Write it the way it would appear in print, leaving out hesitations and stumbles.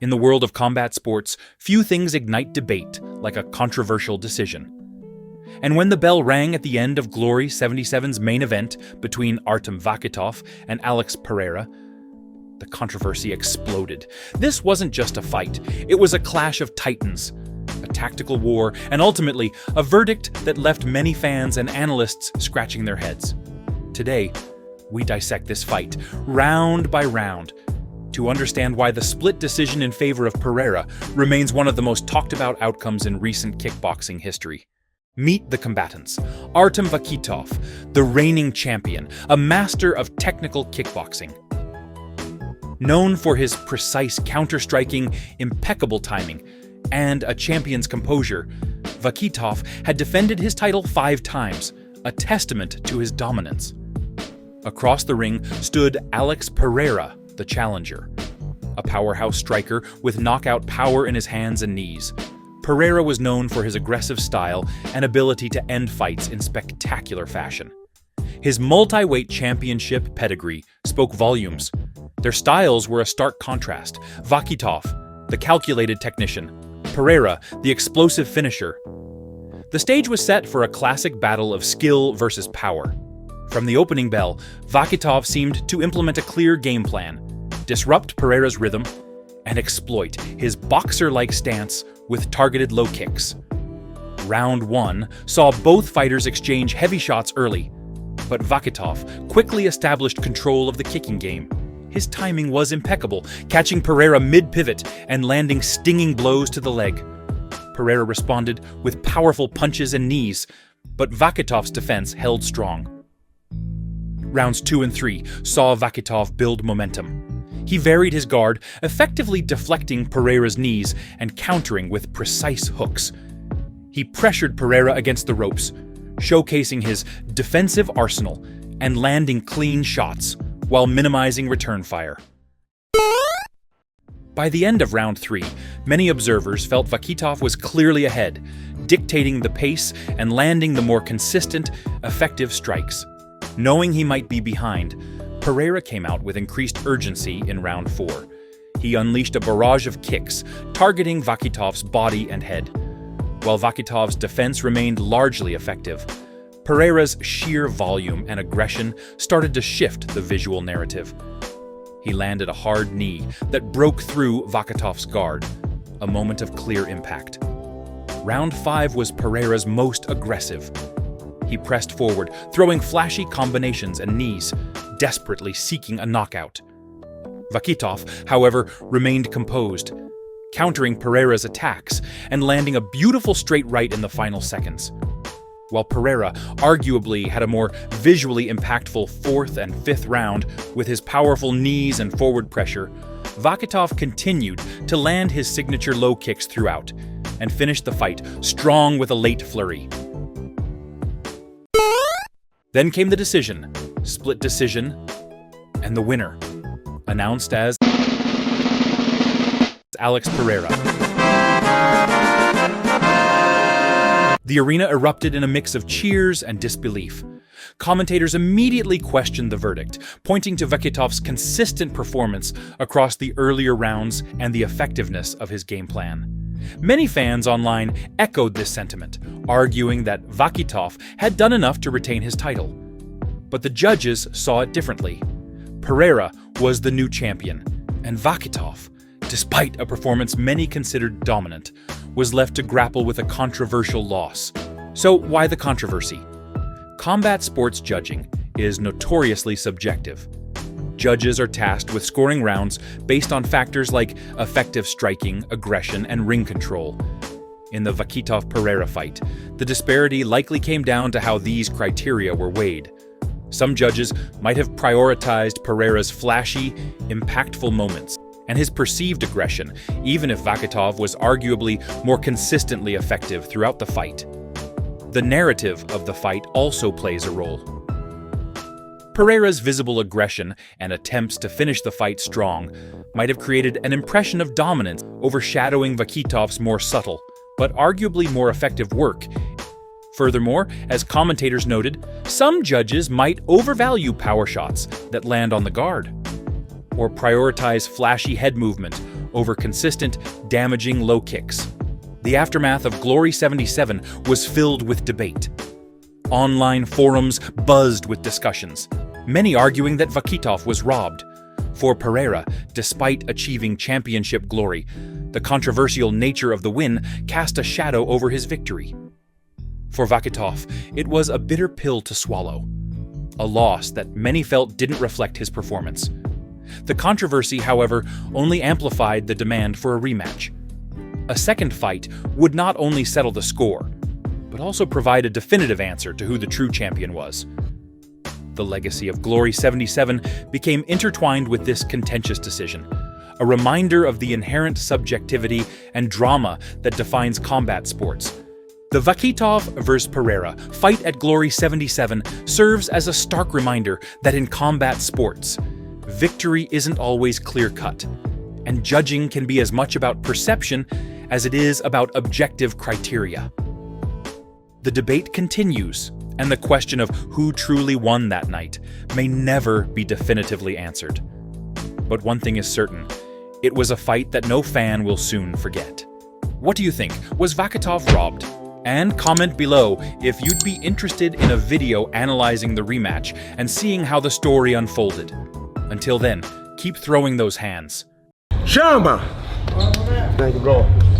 In the world of combat sports, few things ignite debate like a controversial decision. And when the bell rang at the end of Glory 77's main event between Artem Vakhitov and Alex Pereira, the controversy exploded. This wasn't just a fight, it was a clash of titans, a tactical war, and ultimately a verdict that left many fans and analysts scratching their heads. Today, we dissect this fight, round by round, to understand why the split decision in favor of Pereira remains one of the most talked about outcomes in recent kickboxing history. Meet the combatants. Artem Vakhitov, the reigning champion, a master of technical kickboxing. Known for his precise counter-striking, impeccable timing, and a champion's composure, Vakhitov had defended his title 5 times, a testament to his dominance. Across the ring stood Alex Pereira, the challenger, a powerhouse striker with knockout power in his hands and knees. Pereira was known for his aggressive style and ability to end fights in spectacular fashion. His multi-weight championship pedigree spoke volumes. Their styles were a stark contrast. Vakhitov, the calculated technician; Pereira, the explosive finisher. The stage was set for a classic battle of skill versus power. From the opening bell, Vakhitov seemed to implement a clear game plan, disrupt Pereira's rhythm, and exploit his boxer-like stance with targeted low kicks. Round 1 saw both fighters exchange heavy shots early, but Vakhitov quickly established control of the kicking game. His timing was impeccable, catching Pereira mid-pivot and landing stinging blows to the leg. Pereira responded with powerful punches and knees, but Vakhitov's defense held strong. Rounds 2 and 3 saw Vakhitov build momentum. He varied his guard, effectively deflecting Pereira's knees and countering with precise hooks. He pressured Pereira against the ropes, showcasing his defensive arsenal and landing clean shots while minimizing return fire. By the end of round 3, many observers felt Vakhitov was clearly ahead, dictating the pace and landing the more consistent, effective strikes. Knowing he might be behind, Pereira came out with increased urgency in round 4. He unleashed a barrage of kicks, targeting Vakhitov's body and head. While Vakhitov's defense remained largely effective, Pereira's sheer volume and aggression started to shift the visual narrative. He landed a hard knee that broke through Vakhitov's guard, a moment of clear impact. Round 5 was Pereira's most aggressive. He pressed forward, throwing flashy combinations and knees, desperately seeking a knockout. Vakhitov, however, remained composed, countering Pereira's attacks and landing a beautiful straight right in the final seconds. While Pereira arguably had a more visually impactful 4th and 5th round with his powerful knees and forward pressure, Vakhitov continued to land his signature low kicks throughout and finished the fight strong with a late flurry. Then came the decision, split decision, and the winner, announced as Alex Pereira. The arena erupted in a mix of cheers and disbelief. Commentators immediately questioned the verdict, pointing to Vakhitov's consistent performance across the earlier rounds and the effectiveness of his game plan. Many fans online echoed this sentiment, arguing that Vakhitov had done enough to retain his title. But the judges saw it differently. Pereira was the new champion, and Vakhitov, despite a performance many considered dominant, was left to grapple with a controversial loss. So why the controversy? Combat sports judging is notoriously subjective. Judges are tasked with scoring rounds based on factors like effective striking, aggression, and ring control. In the Vakhitov-Pereira fight, the disparity likely came down to how these criteria were weighed. Some judges might have prioritized Pereira's flashy, impactful moments and his perceived aggression, even if Vakhitov was arguably more consistently effective throughout the fight. The narrative of the fight also plays a role. Pereira's visible aggression and attempts to finish the fight strong might have created an impression of dominance, overshadowing Vakhitov's more subtle, but arguably more effective work. Furthermore, as commentators noted, some judges might overvalue power shots that land on the guard, or prioritize flashy head movement over consistent, damaging low kicks. The aftermath of Glory 77 was filled with debate. Online forums buzzed with discussions, many arguing that Vakhitov was robbed. For Pereira, despite achieving championship glory, the controversial nature of the win cast a shadow over his victory. For Vakhitov, it was a bitter pill to swallow, a loss that many felt didn't reflect his performance. The controversy, however, only amplified the demand for a rematch. A second fight would not only settle the score, but also provide a definitive answer to who the true champion was. The legacy of Glory 77 became intertwined with this contentious decision, a reminder of the inherent subjectivity and drama that defines combat sports. The Vakhitov vs. Pereira fight at Glory 77 serves as a stark reminder that in combat sports, victory isn't always clear-cut, and judging can be as much about perception as it is about objective criteria. The debate continues, and the question of who truly won that night may never be definitively answered. But one thing is certain, it was a fight that no fan will soon forget. What do you think? Was Vakhitov robbed? And comment below if you'd be interested in a video analyzing the rematch and seeing how the story unfolded. Until then, keep throwing those hands. Chama! Thank you, bro.